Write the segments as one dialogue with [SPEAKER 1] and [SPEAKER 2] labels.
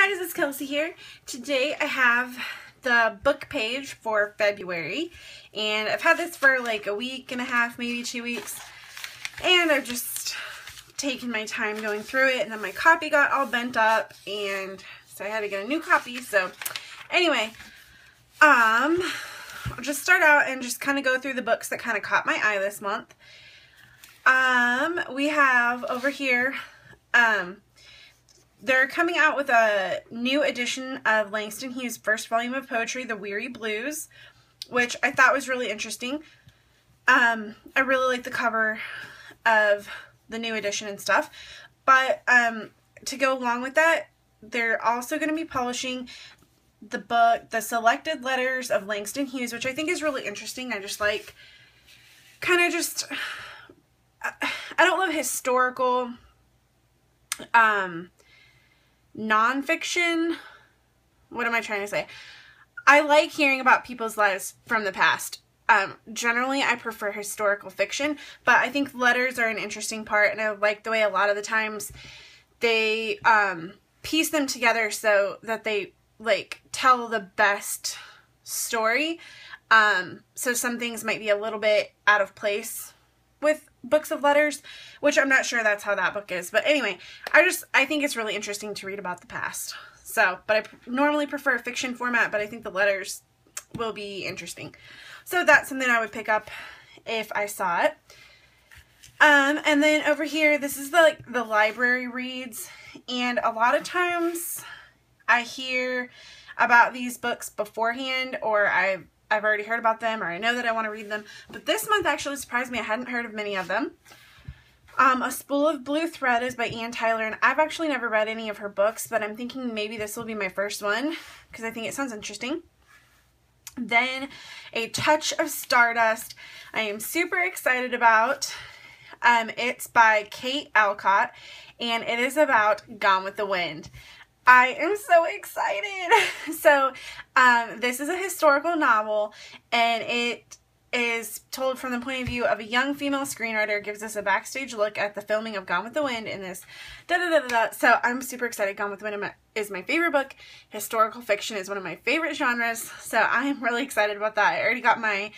[SPEAKER 1] guys, it's Kelsey here. Today I have the book page for February, and I've had this for like a week and a half, maybe 2 weeks, and I've just taken my time going through it, and then my copy got all bent up, and so I had to get a new copy. So anyway, I'll just start out and just kind of go through the books that kind of caught my eye this month. We have over here, they're coming out with a new edition of Langston Hughes' first volume of poetry, The Weary Blues, which I thought was really interesting. I really like the cover of the new edition and stuff, but to go along with that, they're also going to be publishing the book, The Selected Letters of Langston Hughes, which I think is really interesting. I just like, I don't love historical, nonfiction. What am I trying to say? I like hearing about people's lives from the past. Generally, I prefer historical fiction, but I think letters are an interesting part, and I like the way a lot of the times they piece them together so that they like tell the best story. So some things might be a little bit out of place with books of letters, which I'm not sure that's how that book is. But anyway, I think it's really interesting to read about the past. So, but I normally prefer a fiction format, but I think the letters will be interesting. So that's something I would pick up if I saw it. And then over here, this is the library reads, and a lot of times I hear about these books beforehand, or I've already heard about them, or I know that I want to read them. But this month actually surprised me. I hadn't heard of many of them. A Spool of Blue Thread is by Anne Tyler, and I've actually never read any of her books, but I'm thinking maybe this will be my first one, because I think it sounds interesting. Then A Touch of Stardust, I am super excited about. It's by Kate Alcott, and it is about Gone with the Wind. I am so excited. So, this is a historical novel, and it is told from the point of view of a young female screenwriter, gives us a backstage look at the filming of Gone with the Wind in this da-da-da-da-da. So I'm super excited. Gone with the Wind is my favorite book. Historical fiction is one of my favorite genres, so I am really excited about that. I already got my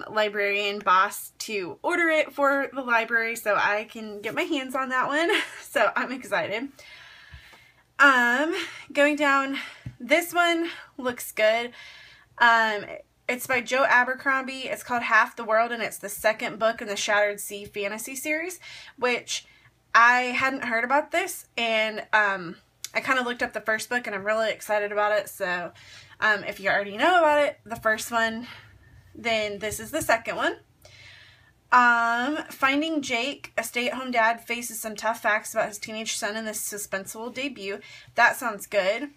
[SPEAKER 1] librarian boss to order it for the library so I can get my hands on that one. So I'm excited. Going down, this one looks good. It's by Joe Abercrombie. It's called Half the World, and it's the second book in the Shattered Sea fantasy series, which I hadn't heard about this, and I kind of looked up the first book, and I'm really excited about it. So if you already know about it, the first one, then this is the second one. Finding Jake, a stay-at-home dad faces some tough facts about his teenage son in this suspenseful debut. That sounds good.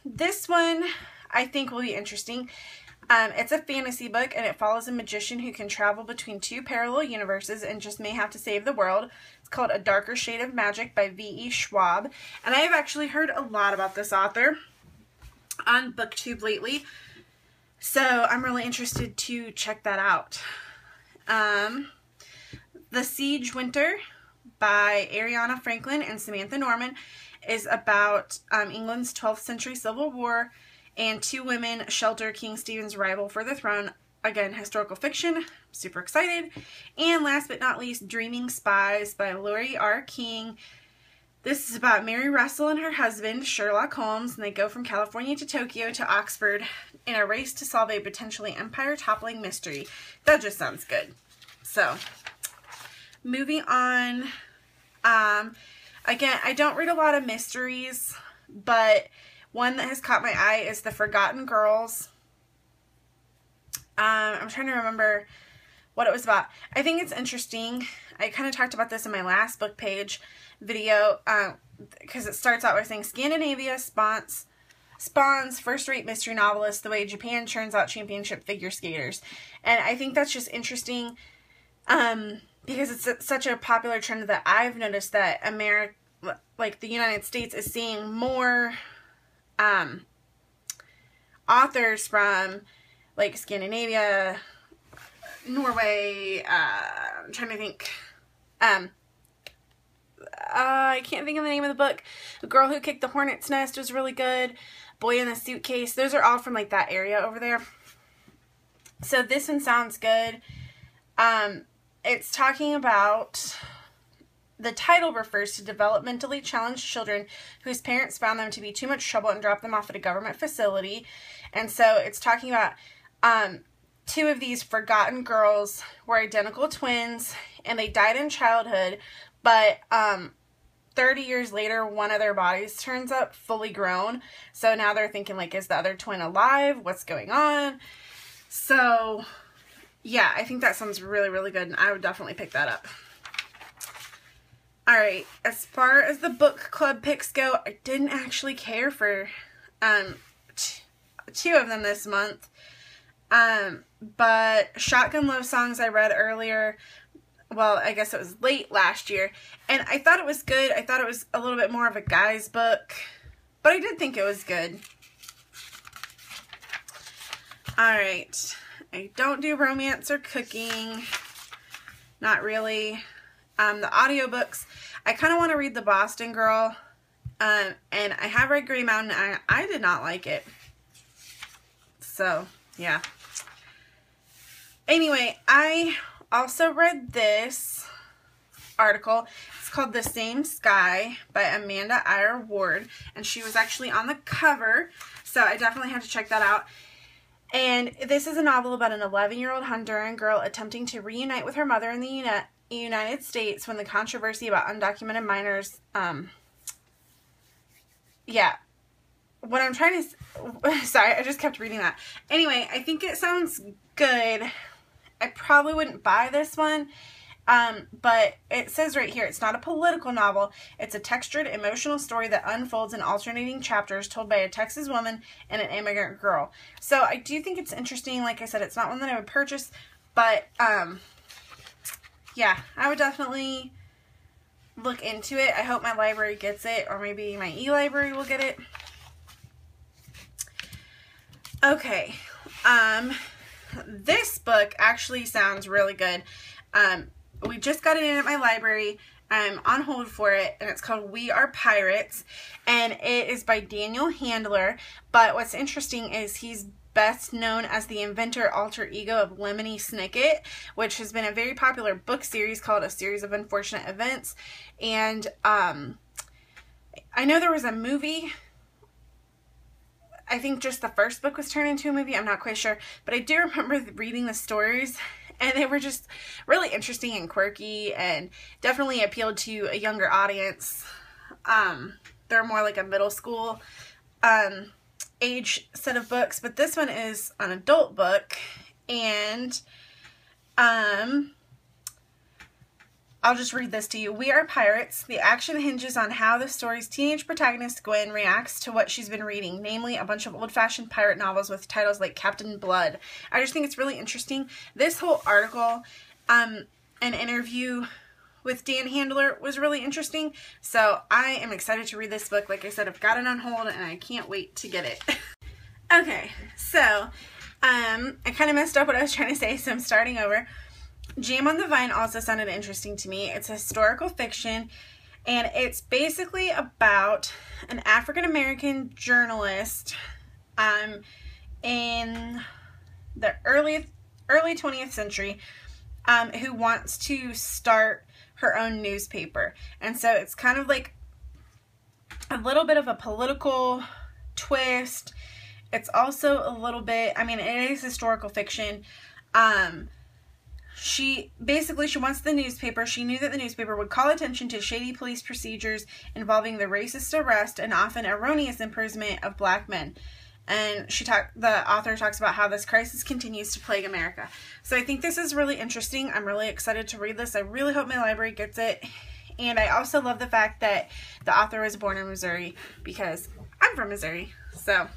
[SPEAKER 1] This one I think will be interesting. It's a fantasy book, and it follows a magician who can travel between two parallel universes and just may have to save the world. It's called A Darker Shade of Magic by V.E. Schwab, and I have actually heard a lot about this author on BookTube lately, so I'm really interested to check that out. The Siege Winter by Ariana Franklin and Samantha Norman is about England's 12th century civil war, and two women shelter King Stephen's rival for the throne. Again, historical fiction. Super excited. And last but not least, Dreaming Spies by Laurie R. King. This is about Mary Russell and her husband, Sherlock Holmes, and they go from California to Tokyo to Oxford in a race to solve a potentially empire-toppling mystery. That just sounds good. So, moving on. Again, I don't read a lot of mysteries, but one that has caught my eye is The Forgotten Girls. I'm trying to remember what it was about. I think it's interesting. I kind of talked about this in my last book page video, because it starts out by saying Scandinavia spawns first-rate mystery novelists the way Japan churns out championship figure skaters. And I think that's just interesting, because it's such a popular trend that I've noticed that the United States is seeing more authors from like Scandinavia, Norway, I'm trying to think, I can't think of the name of the book. The Girl Who Kicked the Hornet's Nest was really good. Boy in the Suitcase. Those are all from like that area over there. So this one sounds good. It's talking about, the title refers to developmentally challenged children whose parents found them to be too much trouble and dropped them off at a government facility. And so it's talking about two of these forgotten girls were identical twins and they died in childhood, but 30 years later, one of their bodies turns up fully grown. So now they're thinking, like, is the other twin alive? What's going on? So, yeah, I think that sounds really, really good, and I would definitely pick that up. Alright, as far as the book club picks go, I didn't actually care for two of them this month. But Shotgun Love Songs I read earlier. Well, I guess it was late last year. And I thought it was good. I thought it was a little bit more of a guy's book. But I did think it was good. Alright. I don't do romance or cooking. Not really. The audiobooks. I kind of want to read The Boston Girl. And I have read Grey Mountain. I did not like it. So, yeah. Anyway, I also read this article. It's called The Same Sky by Amanda Eyre Ward. And she was actually on the cover. So I definitely had to check that out. And this is a novel about an 11-year-old Honduran girl attempting to reunite with her mother in the United States when the controversy about undocumented minors, yeah. What I'm trying to, sorry, I just kept reading that. Anyway, I think it sounds good. I probably wouldn't buy this one, but it says right here, it's not a political novel. It's a textured, emotional story that unfolds in alternating chapters told by a Texas woman and an immigrant girl. So I do think it's interesting. Like I said, it's not one that I would purchase, but, yeah, I would definitely look into it. I hope my library gets it, or maybe my e-library will get it. Okay, this book actually sounds really good. We just got it in at my library. I'm on hold for it, and it's called We Are Pirates, and it is by Daniel Handler, but what's interesting is he's best known as the inventor alter ego of Lemony Snicket, which has been a very popular book series called A Series of Unfortunate Events, and I know there was a movie. I think just the first book was turned into a movie. I'm not quite sure. But I do remember reading the stories, and they were just really interesting and quirky and definitely appealed to a younger audience. They're more like a middle school age set of books. But this one is an adult book, and I'll just read this to you. We Are Pirates. The action hinges on how the story's teenage protagonist, Gwen, reacts to what she's been reading, namely a bunch of old-fashioned pirate novels with titles like Captain Blood. I just think it's really interesting. This whole article, an interview with Dan Handler was really interesting, so I am excited to read this book. Like I said, I've got it on hold, and I can't wait to get it. Okay, so, I kind of messed up what I was trying to say, so I'm starting over. Jam on the Vine also sounded interesting to me. It's historical fiction, and it's basically about an African-American journalist in the early 20th century who wants to start her own newspaper. And so it's kind of like a little bit of a political twist. It's also a little bit, I mean, it is historical fiction. She wants the newspaper. She knew that the newspaper would call attention to shady police procedures involving the racist arrest and often erroneous imprisonment of black men. And the author talks about how this crisis continues to plague America. So I think this is really interesting. I'm really excited to read this. I really hope my library gets it. And I also love the fact that the author was born in Missouri, because I'm from Missouri. So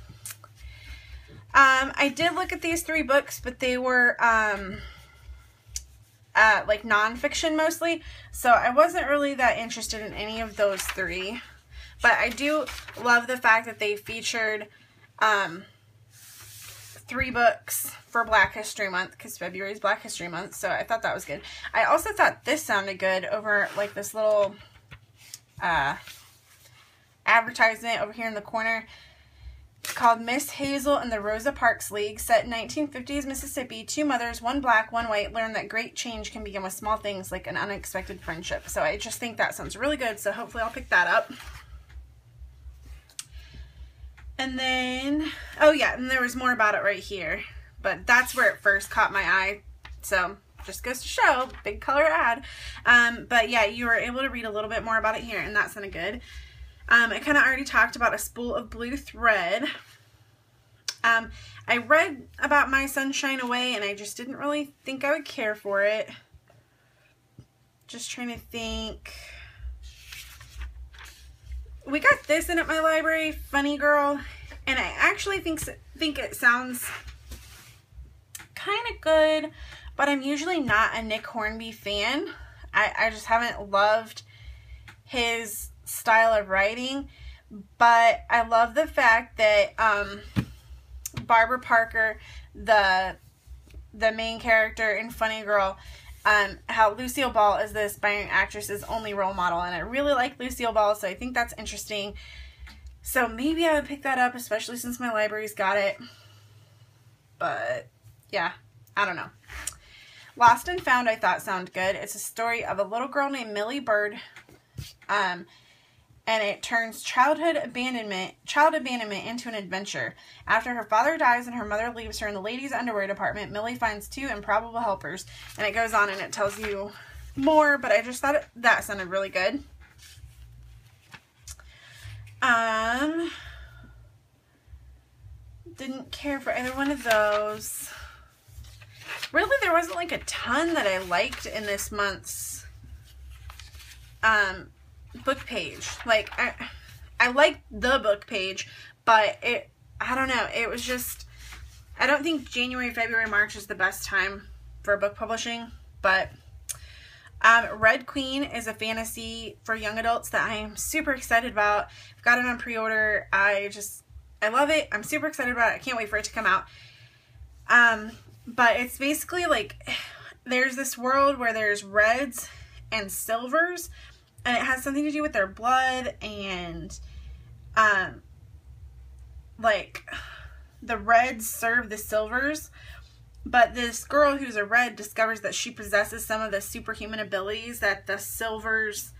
[SPEAKER 1] I did look at these 3 books, but they were like nonfiction mostly, so I wasn't really that interested in any of those 3. But I do love the fact that they featured 3 books for Black History Month, because February is Black History Month, so I thought that was good. I also thought this sounded good over like this little advertisement over here in the corner. It's called Miss Hazel and the Rosa Parks League. Set in 1950s Mississippi, two mothers, one black, one white, learn that great change can begin with small things like an unexpected friendship. So I just think that sounds really good, so hopefully I'll pick that up. And then, oh yeah, and there was more about it right here. But that's where it first caught my eye. So just goes to show, big color ad. But yeah, you were able to read a little bit more about it here, and that's kind of good. I kind of already talked about A Spool of Blue Thread. I read about My Sunshine Away, and I just didn't really think I would care for it. Just trying to think. We got this in at my library, Funny Girl, and I actually think it sounds kind of good, but I'm usually not a Nick Hornby fan. I just haven't loved his style of writing, but I love the fact that Barbara Parker, the main character in Funny Girl, how Lucille Ball is the aspiring actress's only role model, and I really like Lucille Ball, so I think that's interesting. So maybe I would pick that up, especially since my library's got it. But yeah, I don't know. Lost and Found I thought sounded good. It's a story of a little girl named Millie Bird, and it turns child abandonment into an adventure. After her father dies and her mother leaves her in the ladies' underwear department, Millie finds two improbable helpers. And it goes on and it tells you more, but I just thought that sounded really good. Didn't care for either one of those. Really, there wasn't like a ton that I liked in this month's book page. Like, I liked the book page, but I don't know, it was just, I don't think January, February, March is the best time for book publishing, but Red Queen is a fantasy for young adults that I am super excited about. I've got it on pre-order. I love it. I'm super excited about it. I can't wait for it to come out. But it's basically like, there's this world where there's reds and silvers, and it has something to do with their blood, and like the reds serve the silvers, but this girl who's a red discovers that she possesses some of the superhuman abilities that the silvers,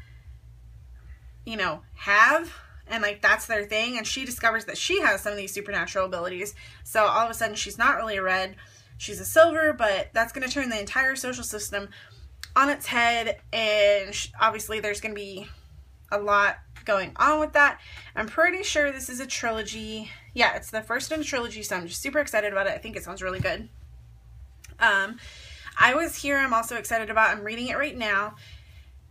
[SPEAKER 1] you know, have, and like that's their thing, and she discovers that she has some of these supernatural abilities. So all of a sudden she's not really a red, she's a silver, but that's going to turn the entire social system on its head, and obviously there's going to be a lot going on with that. I'm pretty sure this is a trilogy. Yeah, it's the first in a trilogy, so I'm just super excited about it. I think it sounds really good. I Was Here, I'm also excited about. I'm reading it right now.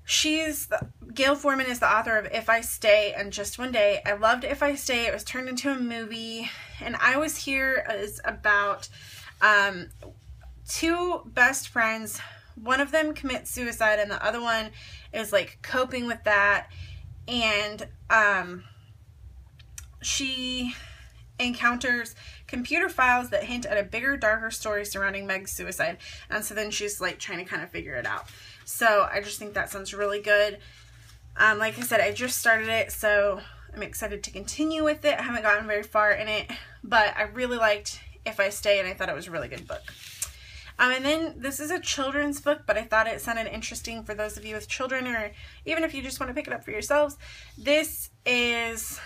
[SPEAKER 1] Gail Forman is the author of If I Stay and Just One Day. I loved If I Stay. It was turned into a movie, and I Was Here is about two best friends. One of them commits suicide, and the other one is like coping with that, and she encounters computer files that hint at a bigger, darker story surrounding Meg's suicide, and so then she's like trying to kind of figure it out. So I just think that sounds really good. Like I said, I just started it, so I'm excited to continue with it. I haven't gotten very far in it, but I really liked If I Stay, and I thought it was a really good book. And then this is a children's book, but I thought it sounded interesting for those of you with children, or even if you just want to pick it up for yourselves. This is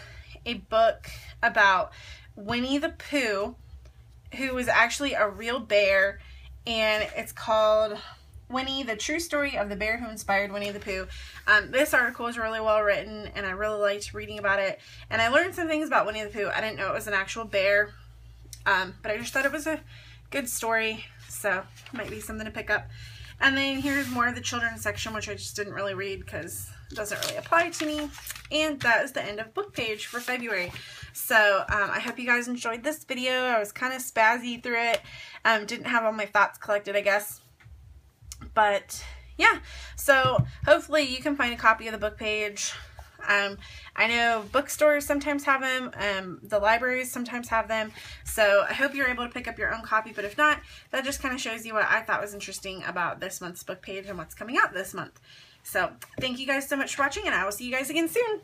[SPEAKER 1] a book about Winnie the Pooh, who was actually a real bear, and it's called Winnie, the True Story of the Bear Who Inspired Winnie the Pooh. This article is really well written, and I really liked reading about it, and I learned some things about Winnie the Pooh. I didn't know it was an actual bear, but I just thought it was a good story, so it might be something to pick up. And then here's more of the children's section, which I just didn't really read because it doesn't really apply to me. And that is the end of book page for February. So I hope you guys enjoyed this video. I was kind of spazzy through it. Didn't have all my thoughts collected, I guess. But yeah, so hopefully you can find a copy of the book page. I know bookstores sometimes have them, the libraries sometimes have them, so I hope you're able to pick up your own copy, but if not, that just kind of shows you what I thought was interesting about this month's book page and what's coming out this month. So thank you guys so much for watching, and I will see you guys again soon.